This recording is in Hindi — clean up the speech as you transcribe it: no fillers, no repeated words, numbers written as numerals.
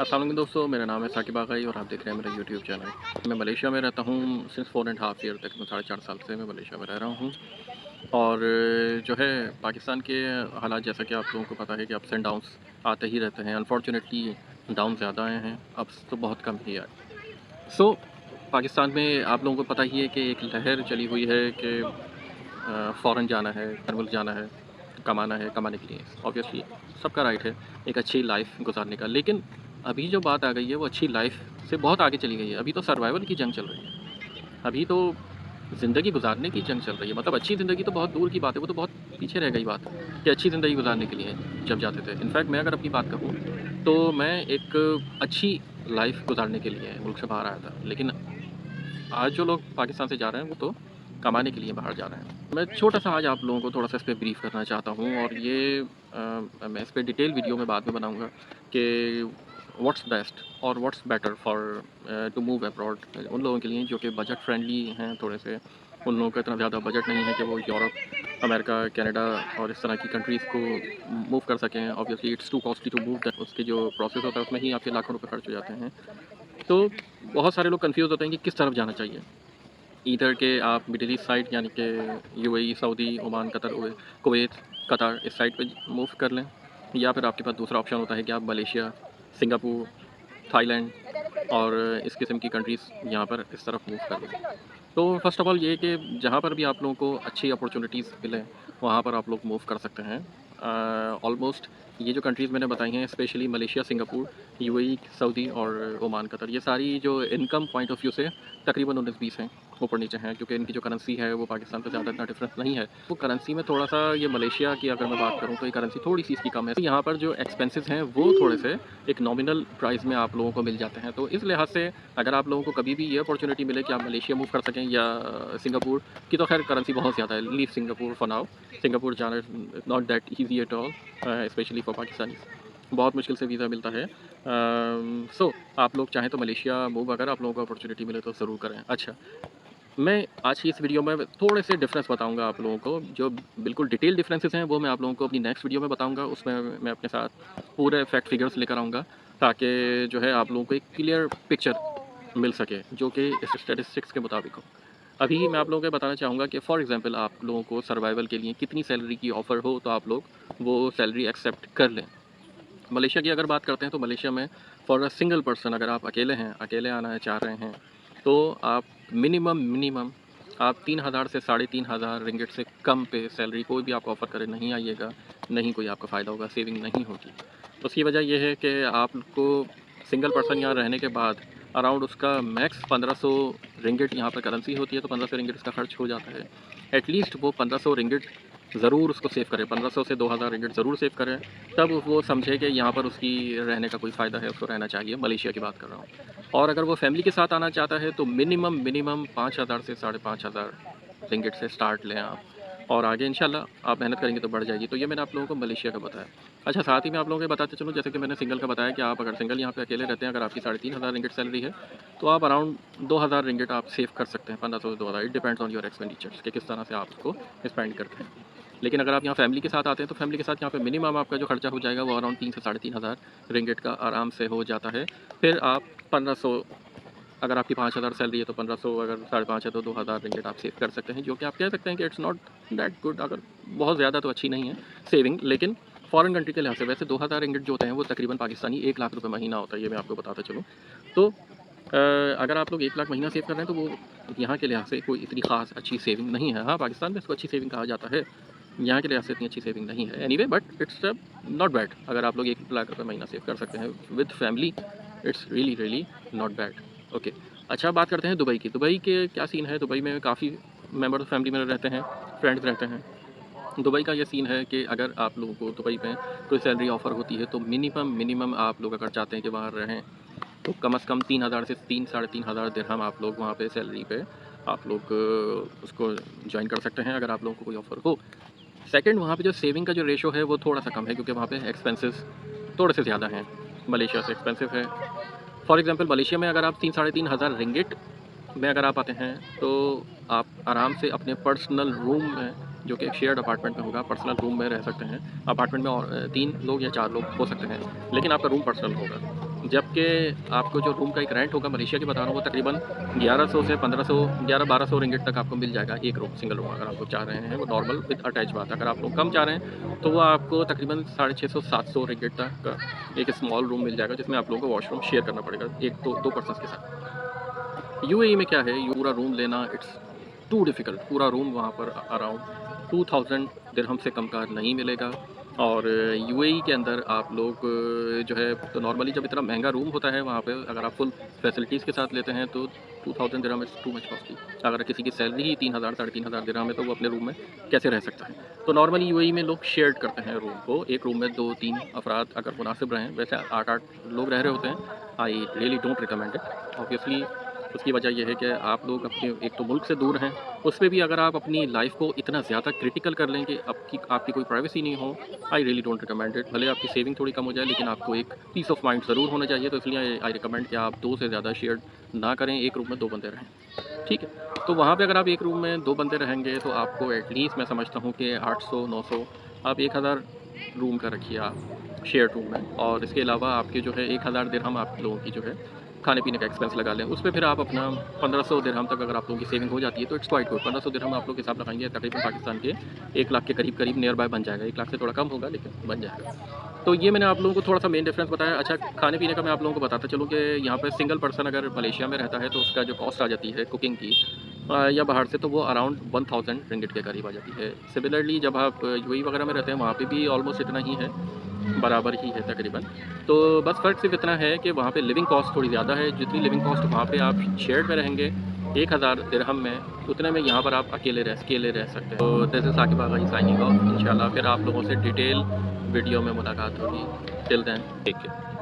अस्सलाम वालेकुम दोस्तों, मेरा नाम है साकिब आगाई और आप देख रहे हैं मेरा यूट्यूब चैनल। मैं मलेशिया में रहता हूँ सिंस 4.5 ईयर, तक मैं 4.5 साल से मैं मलेशिया में रह रहा हूँ। और जो है पाकिस्तान के हालात, जैसा कि आप लोगों को पता है कि अप्स एंड डाउन्स आते ही रहते हैं। अनफॉर्चुनेटली डाउन ज़्यादा आए हैं, अप्स तो बहुत कम ही आए। सो पाकिस्तान में आप लोगों को पता ही है कि एक लहर चली हुई है कि फ़ॉरेन जाना है, हर मुल्क जाना है, कमाना है, कमाने के लिए ऑब्वियसली सबका राइट है एक अच्छी लाइफ गुजारने का। लेकिन अभी जो बात आ गई है वो अच्छी लाइफ से बहुत आगे चली गई है। अभी तो सर्वाइवल की जंग चल रही है। अभी तो ज़िंदगी गुजारने की जंग चल रही है। मतलब अच्छी ज़िंदगी तो बहुत दूर की बात है, वो तो बहुत पीछे रह गई बात कि अच्छी ज़िंदगी गुजारने के लिए जब जाते थे। इनफैक्ट मैं अगर अपनी बात कहूँ तो मैं एक अच्छी लाइफ गुजारने के लिए मुल्क से बाहर आया था। लेकिन आज जो लोग पाकिस्तान से जा रहे हैं वो तो कमाने के लिए बाहर जा रहे हैं। मैं छोटा-सा आज आप लोगों को थोड़ा-सा इस पे ब्रीफ़ करना चाहता हूँ और ये मैं इस पे डिटेल वीडियो में बाद में बनाऊँगा कि व्हाट्स बेस्ट और what's better for to move abroad. उन लोगों के लिए जो कि बजट फ्रेंडली हैं थोड़े से, उन लोगों का इतना ज़्यादा बजट नहीं है कि वो यूरोप, अमेरिका, कनाडा और इस तरह की कंट्रीज़ को मूव कर सकें। Obviously it's too costly to move that. उसके जो प्रोसेस होता है उसमें ही आपके लाखों रुपए खर्च हो जाते हैं। तो बहुत सारे लोग कन्फ्यूज़ होते हैं कि किस तरफ जाना चाहिए। ईदर के आप मिडिल ईस्ट साइड यानी कि UAE, Saudi, Oman, Qatar, Kuwait, कतार इस साइड पे मूव कर लें, या फिर आपके पास दूसरा ऑप्शन होता है कि आप मलेशिया, सिंगापुर, थाईलैंड और इस किस्म की कंट्रीज़ यहाँ पर इस तरफ मूव कर लें। तो फ़र्स्ट ऑफ़ ऑल ये कि जहाँ पर भी आप लोगों को अच्छी अपॉर्चुनिटीज़ मिलें, वहाँ पर आप लोग मूव कर सकते हैं। ऑलमोस्ट ये जो कंट्रीज़ मैंने बताई हैं, specially Malaysia, Singapore, UAE, Saudi और ओमान, कतर, ये सारी जो इनकम पॉइंट ऑफ व्यू से तकरीबन 19-20 हैं, ऊपर-नीचे हैं, क्योंकि इनकी जो करेंसी है वो पाकिस्तान से ज़्यादा इतना डिफरेंस नहीं है। वो करेंसी में थोड़ा-सा, ये मलेशिया की अगर मैं बात करूँ तो ये करेंसी थोड़ी-सी इसकी कम है। तो यहाँ पर जो एक्सपेंसेस हैं वो थोड़े से एक नॉमिनल प्राइस में आप लोगों को मिल जाते हैं। तो इस लिहाज से अगर आप लोगों को कभी भी ये अपॉर्चुनिटी मिले कि आप मलेशिया मूव कर सकें या सिंगापुर की, तो खैर करेंसी बहुत ज़्यादा है। Leave Singapore for now. Singapore जाना is not that easy at all, specially for Pakistanis. बहुत मुश्किल से वीज़ा मिलता है। सो आप लोग चाहें तो मलेशिया मूव अगर आप लोगों को अपॉर्चुनिटी मिले तो ज़रूर करें। अच्छा, मैं आज की इस वीडियो में थोड़े से डिफरेंस बताऊंगा आप लोगों को। जो बिल्कुल डिटेल डिफरेंसेस हैं वो मैं आप लोगों को अपनी नेक्स्ट वीडियो में बताऊंगा। उसमें मैं अपने साथ पूरे फैक्ट फिगर्स लेकर आऊँगा, ताकि जो है आप लोगों को एक क्लियर पिक्चर मिल सके जो कि इस स्टैटिस्टिक्स के मुताबिक हो। अभी मैं आप लोगों को बताना चाहूँगा कि फॉर एग्जांपल आप लोगों को सर्वाइवल के लिए कितनी सैलरी की ऑफ़र हो तो आप लोग वो सैलरी एक्सेप्ट कर लें। मलेशिया की अगर बात करते हैं तो मलेशिया में फॉर अ सिंगल पर्सन, अगर आप अकेले हैं, अकेले आना चाह रहे हैं, तो आप मिनिमम आप 3,000 से 3,500 रिंगिट से कम पे सैलरी कोई भी आपको ऑफ़र करे नहीं आइएगा, नहीं कोई आपका फ़ायदा होगा, सेविंग नहीं होगी। उसकी वजह ये है कि आपको सिंगल पर्सन यहाँ रहने के बाद अराउंड उसका मैक्स 1500 रिंगिट यहाँ पर करेंसी होती है, तो 1500 रिंगिट उसका खर्च हो जाता है। एटलीस्ट वो 1500 रिंगिट ज़रूर उसको सेव करें, 1500 से 2000 रिंगिट ज़रूर सेव करें, तब वो समझे कि यहाँ पर उसकी रहने का कोई फ़ायदा है, उसको रहना चाहिए। मलेशिया की बात कर रहा हूँ। और अगर वो फैमिली के साथ आना चाहता है तो मिनिमम 5000 से 5500 रिंगिट से स्टार्ट लें आप, और आगे इंशाल्लाह आप मेहनत करेंगे तो बढ़ जाएगी। तो ये मैंने आप लोगों को मलेशिया का बताया। अच्छा, साथ ही मैं आप लोगों को बताते चलूँ, जैसे कि मैंने सिंगल का बताया कि आप अगर सिंगल यहाँ पे अकेले रहते हैं, अगर आपकी 3500 रिंगिट सैलरी है, तो आप अराउंड 2000 रिंगिट आप सेव कर सकते हैं, 1500 से 2000। It depends on your expenditures कि किस तरह से आप उसको स्पेंड करते हैं। लेकिन अगर आप यहाँ फैमिली के साथ आते हैं तो फैमिली के साथ यहाँ पे मिनिमम आपका जो खर्चा हो जाएगा वो अराउंड 3 से 3500 रिंगिट का आराम से हो जाता है। फिर आप 1500, अगर आपकी 5000 सैलरी है तो 1500, अगर 5,500 है तो 2000 रिंगिट आप सेव कर सकते हैं, जो कि आप कह सकते हैं कि इट्स नॉट दैट गुड। अगर बहुत ज़्यादा तो अच्छी नहीं है सेविंग, लेकिन फॉरेन कंट्री के लिहाज से वैसे 2000 रिंगिट जो होते हैं वो तकरीबन पाकिस्तानी 1 लाख रुपये महीना होता है, ये मैं आपको बताता चलूँ। तो अगर आप लोग 1 लाख महीना सेव कर रहे हैं तो वो यहाँ के लिहाज से कोई इतनी ख़ास अच्छी सेविंग नहीं है। हाँ, पाकिस्तान में इसको अच्छी सेविंग कहा जाता है, यहाँ के लिहाज से इतनी अच्छी सेविंग नहीं है। Anyway, but it's not bad. अगर आप लोग 1 लाख रुपये महीना सेव कर सकते हैं with family, it's really not bad. Okay, अच्छा, बात करते हैं दुबई की। दुबई के क्या सीन है? दुबई में काफ़ी मेंबर फैमिली में रहते हैं, फ्रेंड्स रहते हैं। दुबई का ये सीन है कि अगर आप लोगों को दुबई में कोई सैलरी ऑफ़र होती है तो मिनिमम आप लोग अगर चाहते हैं कि वहाँ रहें तो कम से कम 3000 से 3-3,500 दिरहम आप लोग वहाँ पे सैलरी पे आप लोग उसको ज्वाइन कर सकते हैं, अगर आप लोगों को कोई ऑफ़र हो। सेकंड, वहाँ पे जो सेविंग का जो रेशो है वो थोड़ा सा कम है, क्योंकि वहाँ पे एक्सपेंसेस थोड़े से ज़्यादा हैं, मलेशिया से एक्सपेंसिव है। फॉर एग्जांपल मलेशिया में अगर आप 3-3,500 रिंगिट में अगर आप आते हैं तो आप आराम से अपने पर्सनल रूम में, जो कि एक शेयर्ड अपार्टमेंट में होगा, पर्सनल रूम में रह सकते हैं। अपार्टमेंट में और 3 लोग या 4 लोग हो सकते हैं, लेकिन आपका रूम पर्सनल होगा। जबकि आपको जो रूम का एक रेंट होगा मलेशिया की बता रहा हूँ, वो तकरीबन 1100 से 1500 1100-1200 रिंगिट तक आपको मिल जाएगा एक रूम, सिंगल रूम अगर आप लोग चाह रहे हैं, वो नॉर्मल विद अटैच बात है। अगर आप लोग कम चाह रहे हैं तो वो आपको तकरीबन 650-700 रिंगिट तक का एक स्मॉल रूम मिल जाएगा, जिसमें आप लोगों को वॉशरूम शेयर करना पड़ेगा एक दो पर्सन्स के साथ। यूएई में क्या है, पूरा रूम लेना इट्स टू डिफ़िकल्ट। पूरा रूम वहाँ पर अराउंड 2000 दिरहम से कम का नहीं मिलेगा। और यूएई के अंदर आप लोग जो है, तो नॉर्मली जब इतना महंगा रूम होता है वहाँ पे, अगर आप फुल फैसिलिटीज़ के साथ लेते हैं तो 2000 दिरहम इज़ टू मच कॉस्टली। अगर किसी की सैलरी ही 3000 साढ़े 3000 दिरहम है तो वो अपने रूम में कैसे रह सकता है। तो नॉर्मली यूएई में लोग शेयर्ड करते हैं रूम को, एक रूम में 2-3 अफराद अगर मुनासिब रहें, वैसे 8-8 लोग रह रहे होते हैं। I really don't recommend it obviously. उसकी वजह यह है कि आप लोग अपने एक तो मुल्क से दूर हैं, उसमें भी अगर आप अपनी लाइफ को इतना ज़्यादा क्रिटिकल कर लें कि आपकी कोई प्राइवेसी नहीं हो, I really don't recommend it. भले आपकी सेविंग थोड़ी कम हो जाए, लेकिन आपको एक पीस ऑफ माइंड ज़रूर होना चाहिए। तो इसलिए आई रिकमेंड कि आप 2 से ज़्यादा शेयर ना करें, एक रूम में 2 बंदे रहें, ठीक है। तो वहाँ पे अगर आप एक रूम में 2 बंदे रहेंगे तो आपको एटलीस्ट मैं समझता हूँ कि 800-900, आप 1000 रूम का रखिए आप शेयर रूम में। और इसके अलावा आपके जो है 1000 दिरहम आप लोगों की जो है खाने पीने का एक्सपेंस लगा लें, उसमें फिर आप अपना 1500 दिरहम तक अगर आप लोगों की सेविंग हो जाती है तो इट्स क्वाइट गुड। 1500 दिरहम आप लोग हिसाब लगाएंगे तकरीबन पाकिस्तान के 1 लाख के करीब नियर बाय बन जाएगा। 1 लाख से थोड़ा कम होगा लेकिन बन जाएगा। तो ये मैंने आप लोगों को थोड़ा सा मेन डिफरेंस बताया। अच्छा, खाने पीने का मैं आप लोगों को बताता चलूँ कि यहाँ पर सिंगल पर्सन अगर मलेशिया में रहता है तो उसका जो कॉस्ट आ जाती है कुकिंग की या बाहर से, तो वो अराउंड 1000 रिंगिट के करीब आ जाती है। सिमिलरली जब आप यूएई वगैरह में रहते हैं वहाँ पे भी ऑलमोस्ट इतना ही है, बराबर ही है तकरीबन। तो बस फ़र्क सिर्फ इतना है कि वहाँ पे लिविंग कॉस्ट थोड़ी ज़्यादा है। जितनी लिविंग कॉस्ट वहाँ पे आप शेयर्ड में रहेंगे 1000 दिरहम में, उतने में यहाँ पर आप अकेले रह सकते हैं। तो this is Saqib Agha signing off. इंशाल्लाह फिर आप लोगों से डिटेल वीडियो में मुलाकात होगी। Till then take care.